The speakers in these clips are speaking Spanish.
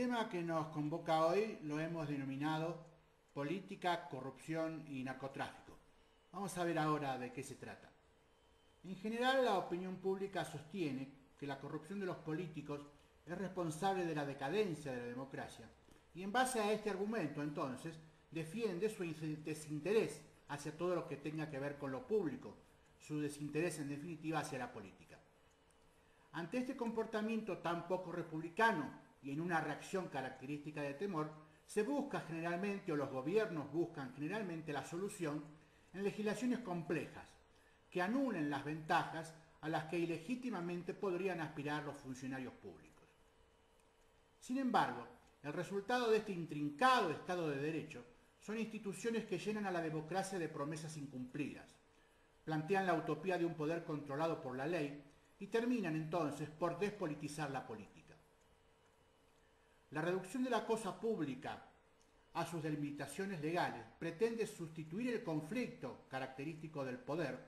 tema que nos convoca hoy lo hemos denominado política, corrupción y narcotráfico. Vamos a ver ahora de qué se trata. En general, la opinión pública sostiene que la corrupción de los políticos es responsable de la decadencia de la democracia y en base a este argumento, entonces, defiende su desinterés hacia todo lo que tenga que ver con lo público, su desinterés en definitiva hacia la política. Ante este comportamiento tan poco republicano y en una reacción característica de temor, se busca generalmente, o los gobiernos buscan generalmente, la solución en legislaciones complejas, que anulen las ventajas a las que ilegítimamente podrían aspirar los funcionarios públicos. Sin embargo, el resultado de este intrincado Estado de Derecho son instituciones que llenan a la democracia de promesas incumplidas, plantean la utopía de un poder controlado por la ley y terminan entonces por despolitizar la política. La reducción de la cosa pública a sus delimitaciones legales pretende sustituir el conflicto característico del poder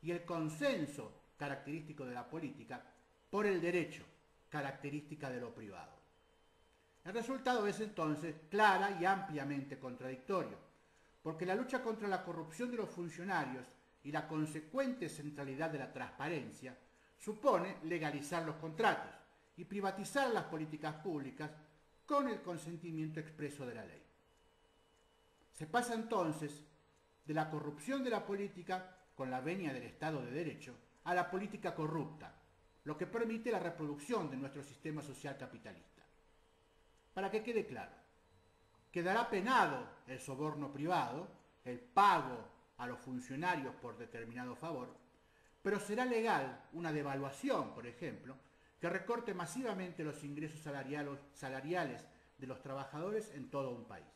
y el consenso característico de la política por el derecho, característica de lo privado. El resultado es entonces clara y ampliamente contradictorio, porque la lucha contra la corrupción de los funcionarios y la consecuente centralidad de la transparencia supone legalizar los contratos y privatizar las políticas públicas con el consentimiento expreso de la ley. Se pasa entonces de la corrupción de la política, con la venia del Estado de Derecho, a la política corrupta, lo que permite la reproducción de nuestro sistema social capitalista. Para que quede claro, quedará penado el soborno privado, el pago a los funcionarios por determinado favor, pero será legal una devaluación, por ejemplo, que recorte masivamente los ingresos salariales de los trabajadores en todo un país.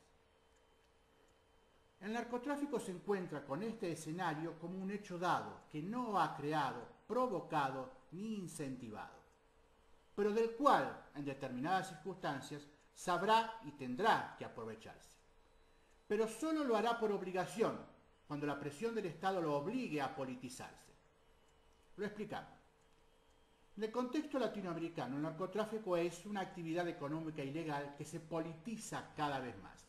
El narcotráfico se encuentra con este escenario como un hecho dado que no ha creado, provocado ni incentivado, pero del cual, en determinadas circunstancias, sabrá y tendrá que aprovecharse. Pero solo lo hará por obligación, cuando la presión del Estado lo obligue a politizarse. Lo explicamos. En el contexto latinoamericano, el narcotráfico es una actividad económica ilegal que se politiza cada vez más.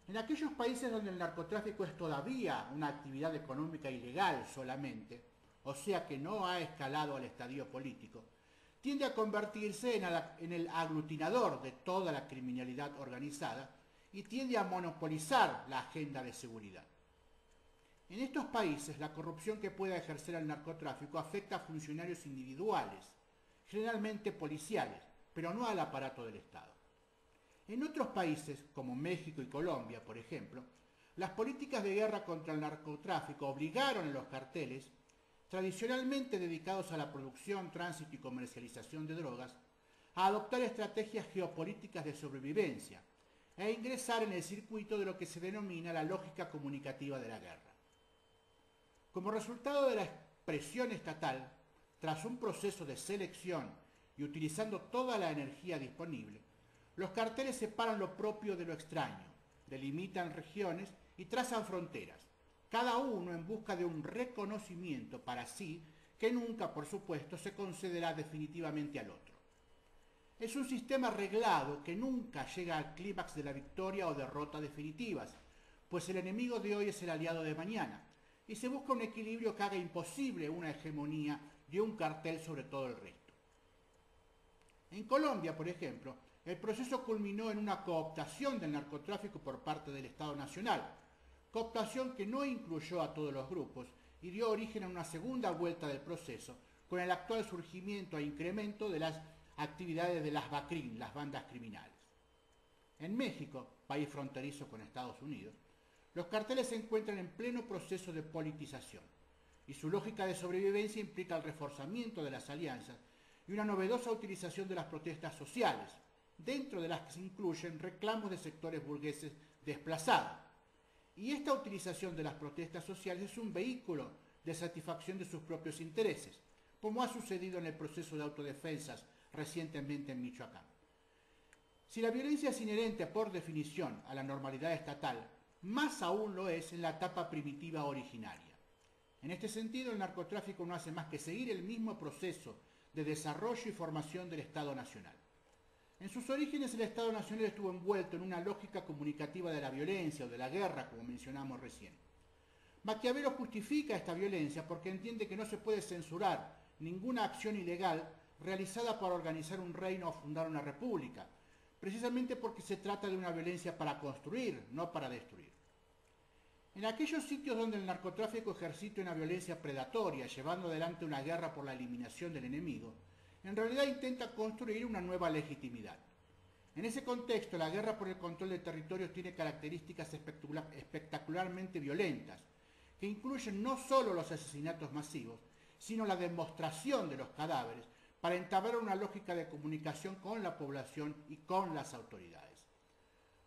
En aquellos países donde el narcotráfico es todavía una actividad económica ilegal solamente, o sea que no ha escalado al estadio político, tiende a convertirse en el aglutinador de toda la criminalidad organizada y tiende a monopolizar la agenda de seguridad. En estos países, la corrupción que pueda ejercer el narcotráfico afecta a funcionarios individuales, generalmente policiales, pero no al aparato del Estado. En otros países, como México y Colombia, por ejemplo, las políticas de guerra contra el narcotráfico obligaron a los carteles, tradicionalmente dedicados a la producción, tránsito y comercialización de drogas, a adoptar estrategias geopolíticas de sobrevivencia e ingresar en el circuito de lo que se denomina la lógica comunicativa de la guerra. Como resultado de la presión estatal, tras un proceso de selección y utilizando toda la energía disponible, los carteles separan lo propio de lo extraño, delimitan regiones y trazan fronteras, cada uno en busca de un reconocimiento para sí que nunca, por supuesto, se concederá definitivamente al otro. Es un sistema reglado que nunca llega al clímax de la victoria o derrota definitivas, pues el enemigo de hoy es el aliado de mañana, y se busca un equilibrio que haga imposible una hegemonía de un cartel sobre todo el resto. En Colombia, por ejemplo, el proceso culminó en una cooptación del narcotráfico por parte del Estado Nacional, cooptación que no incluyó a todos los grupos y dio origen a una segunda vuelta del proceso, con el actual surgimiento e incremento de las actividades de las BACRIM, las bandas criminales. En México, país fronterizo con Estados Unidos, los carteles se encuentran en pleno proceso de politización, y su lógica de sobrevivencia implica el reforzamiento de las alianzas y una novedosa utilización de las protestas sociales, dentro de las que se incluyen reclamos de sectores burgueses desplazados. Y esta utilización de las protestas sociales es un vehículo de satisfacción de sus propios intereses, como ha sucedido en el proceso de autodefensas recientemente en Michoacán. Si la violencia es inherente por definición a la normalidad estatal, más aún lo es en la etapa primitiva originaria. En este sentido, el narcotráfico no hace más que seguir el mismo proceso de desarrollo y formación del Estado Nacional. En sus orígenes el Estado Nacional estuvo envuelto en una lógica comunicativa de la violencia o de la guerra, como mencionamos recién. Maquiavelo justifica esta violencia porque entiende que no se puede censurar ninguna acción ilegal realizada para organizar un reino o fundar una república, precisamente porque se trata de una violencia para construir, no para destruir. En aquellos sitios donde el narcotráfico ejercita una violencia predatoria, llevando adelante una guerra por la eliminación del enemigo, en realidad intenta construir una nueva legitimidad. En ese contexto, la guerra por el control de territorios tiene características espectacularmente violentas, que incluyen no solo los asesinatos masivos, sino la demostración de los cadáveres para entablar una lógica de comunicación con la población y con las autoridades.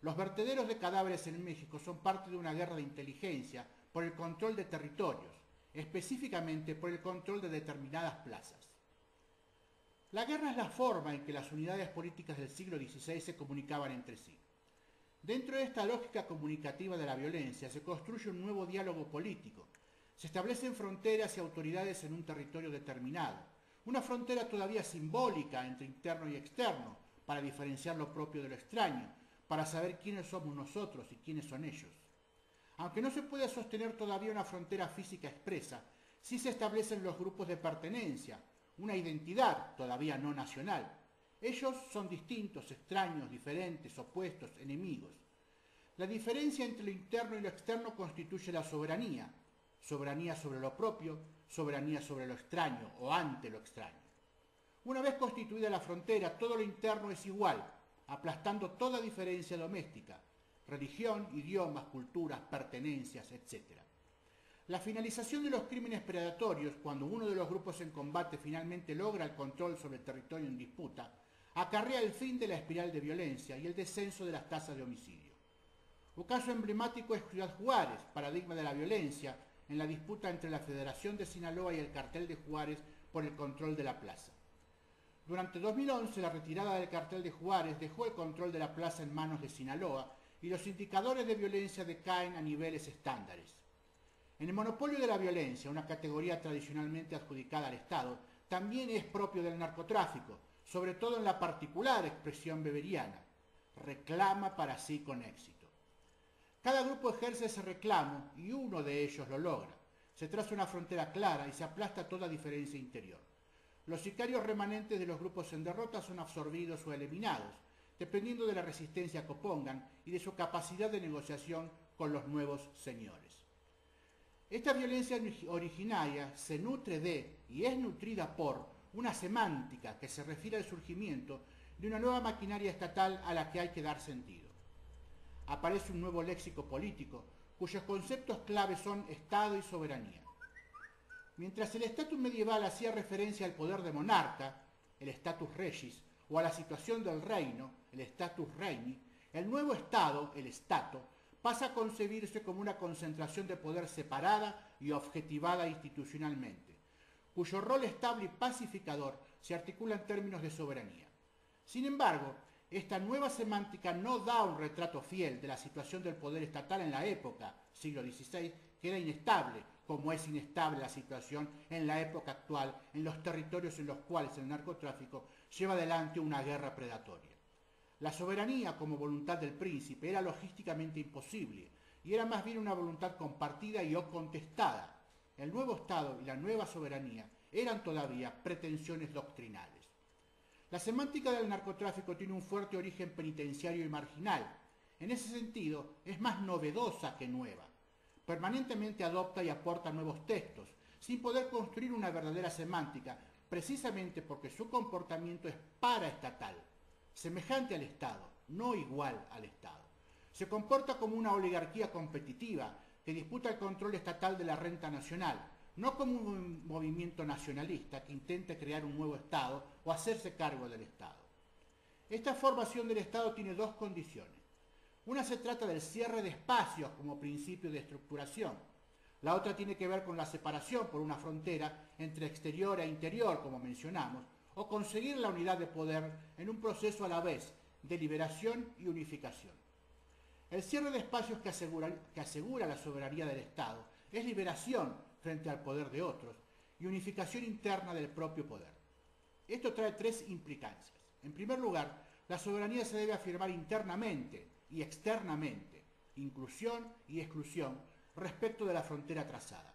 Los vertederos de cadáveres en México son parte de una guerra de inteligencia por el control de territorios, específicamente por el control de determinadas plazas. La guerra es la forma en que las unidades políticas del siglo XVI se comunicaban entre sí. Dentro de esta lógica comunicativa de la violencia se construye un nuevo diálogo político. Se establecen fronteras y autoridades en un territorio determinado, una frontera todavía simbólica entre interno y externo, para diferenciar lo propio de lo extraño, para saber quiénes somos nosotros y quiénes son ellos. Aunque no se puede sostener todavía una frontera física expresa, sí se establecen los grupos de pertenencia, una identidad todavía no nacional. Ellos son distintos, extraños, diferentes, opuestos, enemigos. La diferencia entre lo interno y lo externo constituye la soberanía. Soberanía sobre lo propio, soberanía sobre lo extraño o ante lo extraño. Una vez constituida la frontera, todo lo interno es igual, aplastando toda diferencia doméstica, religión, idiomas, culturas, pertenencias, etc. La finalización de los crímenes predatorios, cuando uno de los grupos en combate finalmente logra el control sobre el territorio en disputa, acarrea el fin de la espiral de violencia y el descenso de las tasas de homicidio. Un caso emblemático es Ciudad Juárez, paradigma de la violencia, en la disputa entre la Federación de Sinaloa y el Cartel de Juárez por el control de la plaza. Durante 2011, la retirada del Cartel de Juárez dejó el control de la plaza en manos de Sinaloa y los indicadores de violencia decaen a niveles estándares. En el monopolio de la violencia, una categoría tradicionalmente adjudicada al Estado, también es propio del narcotráfico, sobre todo en la particular expresión beberiana. Reclama para sí con éxito. Cada grupo ejerce ese reclamo y uno de ellos lo logra. Se traza una frontera clara y se aplasta toda diferencia interior. Los sicarios remanentes de los grupos en derrota son absorbidos o eliminados, dependiendo de la resistencia que opongan y de su capacidad de negociación con los nuevos señores. Esta violencia originaria se nutre de y es nutrida por una semántica que se refiere al surgimiento de una nueva maquinaria estatal a la que hay que dar sentido. Aparece un nuevo léxico político cuyos conceptos clave son Estado y soberanía. Mientras el estatus medieval hacía referencia al poder de monarca, el status regis, o a la situación del reino, el status reini, el nuevo Estado, el Stato, pasa a concebirse como una concentración de poder separada y objetivada institucionalmente, cuyo rol estable y pacificador se articula en términos de soberanía. Sin embargo, esta nueva semántica no da un retrato fiel de la situación del poder estatal en la época, siglo XVI, que era inestable, como es inestable la situación en la época actual en los territorios en los cuales el narcotráfico lleva adelante una guerra predatoria. La soberanía como voluntad del príncipe era logísticamente imposible y era más bien una voluntad compartida y o contestada. El nuevo Estado y la nueva soberanía eran todavía pretensiones doctrinales. La semántica del narcotráfico tiene un fuerte origen penitenciario y marginal. En ese sentido, es más novedosa que nueva. Permanentemente adopta y aporta nuevos textos, sin poder construir una verdadera semántica, precisamente porque su comportamiento es paraestatal, semejante al Estado, no igual al Estado. Se comporta como una oligarquía competitiva que disputa el control estatal de la renta nacional, no como un movimiento nacionalista que intente crear un nuevo Estado o hacerse cargo del Estado. Esta formación del Estado tiene dos condiciones. Una se trata del cierre de espacios como principio de estructuración. La otra tiene que ver con la separación por una frontera entre exterior e interior, como mencionamos, o conseguir la unidad de poder en un proceso a la vez de liberación y unificación. El cierre de espacios que asegura la soberanía del Estado es liberación frente al poder de otros y unificación interna del propio poder. Esto trae tres implicancias. En primer lugar, la soberanía se debe afirmar internamente y externamente, inclusión y exclusión, respecto de la frontera trazada.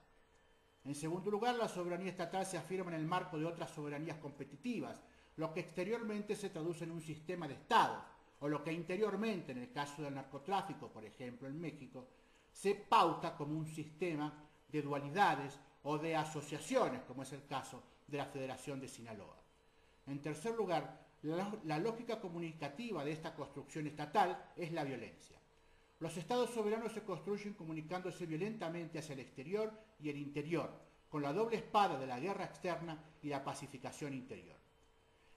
En segundo lugar, la soberanía estatal se afirma en el marco de otras soberanías competitivas, lo que exteriormente se traduce en un sistema de estados, o lo que interiormente, en el caso del narcotráfico, por ejemplo en México, se pauta como un sistema de dualidades o de asociaciones, como es el caso de la Federación de Sinaloa. En tercer lugar, la lógica comunicativa de esta construcción estatal es la violencia. Los estados soberanos se construyen comunicándose violentamente hacia el exterior y el interior, con la doble espada de la guerra externa y la pacificación interior.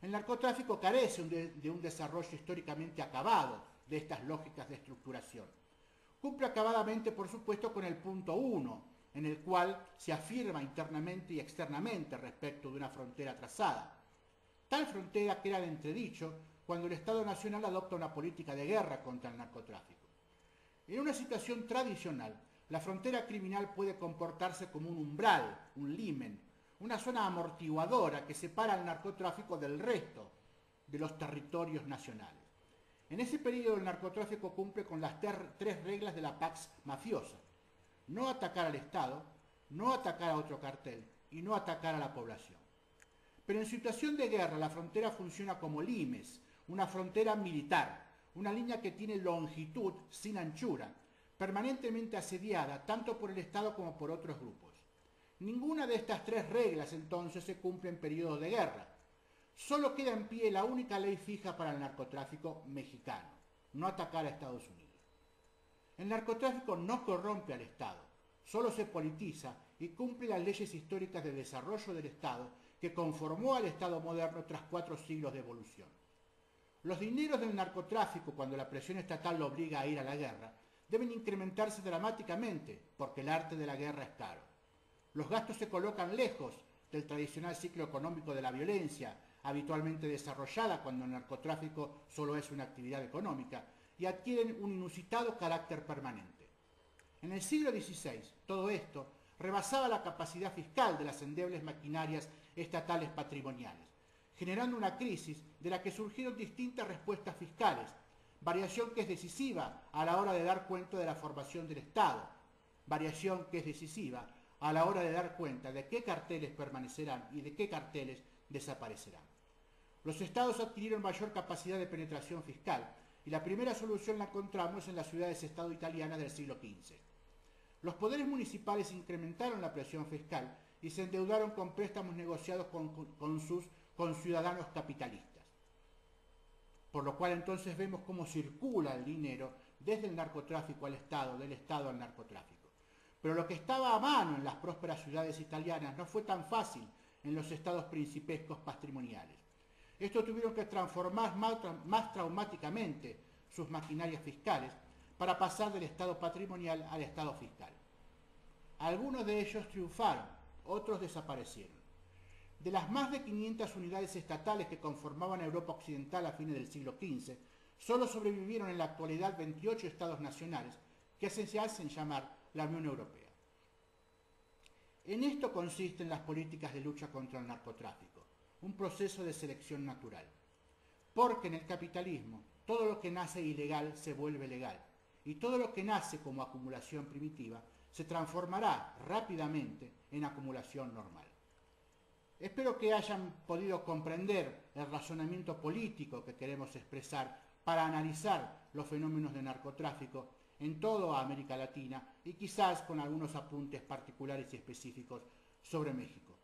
El narcotráfico carece de un desarrollo históricamente acabado de estas lógicas de estructuración. Cumple acabadamente, por supuesto, con el punto 1, en el cual se afirma internamente y externamente respecto de una frontera trazada. Tal frontera queda en entredicho cuando el Estado Nacional adopta una política de guerra contra el narcotráfico. En una situación tradicional, la frontera criminal puede comportarse como un umbral, un limen, una zona amortiguadora que separa al narcotráfico del resto de los territorios nacionales. En ese periodo el narcotráfico cumple con las tres reglas de la pax mafiosa: no atacar al Estado, no atacar a otro cartel y no atacar a la población. Pero en situación de guerra la frontera funciona como limes, una frontera militar, una línea que tiene longitud sin anchura, permanentemente asediada tanto por el Estado como por otros grupos. Ninguna de estas tres reglas entonces se cumple en periodos de guerra. Solo queda en pie la única ley fija para el narcotráfico mexicano: no atacar a Estados Unidos. El narcotráfico no corrompe al Estado, solo se politiza y cumple las leyes históricas de desarrollo del Estado que conformó al Estado moderno tras 4 siglos de evolución. Los dineros del narcotráfico, cuando la presión estatal lo obliga a ir a la guerra, deben incrementarse dramáticamente porque el arte de la guerra es caro. Los gastos se colocan lejos del tradicional ciclo económico de la violencia, habitualmente desarrollada cuando el narcotráfico solo es una actividad económica, y adquieren un inusitado carácter permanente. En el siglo XVI, todo esto rebasaba la capacidad fiscal de las endebles maquinarias estatales patrimoniales, generando una crisis de la que surgieron distintas respuestas fiscales, variación que es decisiva a la hora de dar cuenta de la formación del Estado, variación que es decisiva a la hora de dar cuenta de qué carteles permanecerán y de qué carteles desaparecerán. Los estados adquirieron mayor capacidad de penetración fiscal y la primera solución la encontramos en las ciudades-estado italianas del siglo XV. Los poderes municipales incrementaron la presión fiscal y se endeudaron con préstamos negociados con sus conciudadanos capitalistas. Por lo cual entonces vemos cómo circula el dinero desde el narcotráfico al Estado, del Estado al narcotráfico. Pero lo que estaba a mano en las prósperas ciudades italianas no fue tan fácil en los estados principescos patrimoniales. Estos tuvieron que transformar más traumáticamente sus maquinarias fiscales para pasar del estado patrimonial al estado fiscal. Algunos de ellos triunfaron, otros desaparecieron. De las más de 500 unidades estatales que conformaban Europa Occidental a fines del siglo XV, solo sobrevivieron en la actualidad 28 estados nacionales que se hacen llamar la Unión Europea. En esto consisten las políticas de lucha contra el narcotráfico, un proceso de selección natural. Porque en el capitalismo, todo lo que nace ilegal se vuelve legal, y todo lo que nace como acumulación primitiva se transformará rápidamente en acumulación normal. Espero que hayan podido comprender el razonamiento político que queremos expresar para analizar los fenómenos de narcotráfico en toda América Latina y quizás con algunos apuntes particulares y específicos sobre México.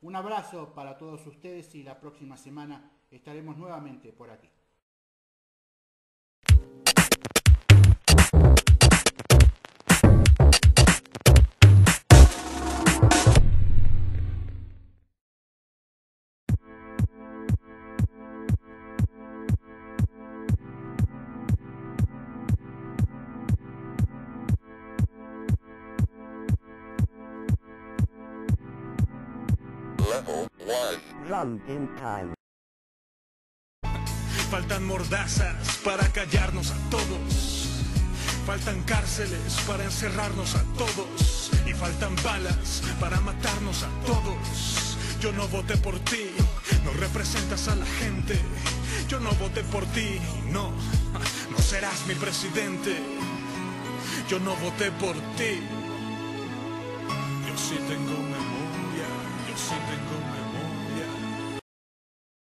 Un abrazo para todos ustedes y la próxima semana estaremos nuevamente por aquí. Level 1. Run in time. Faltan mordazas para callarnos a todos. Faltan cárceles para encerrarnos a todos. Y faltan balas para matarnos a todos. Yo no voté por ti, no representas a la gente. Yo no voté por ti, no, no serás mi presidente. Yo no voté por ti. Yo sí tengo memoria, yo sí tengo memoria.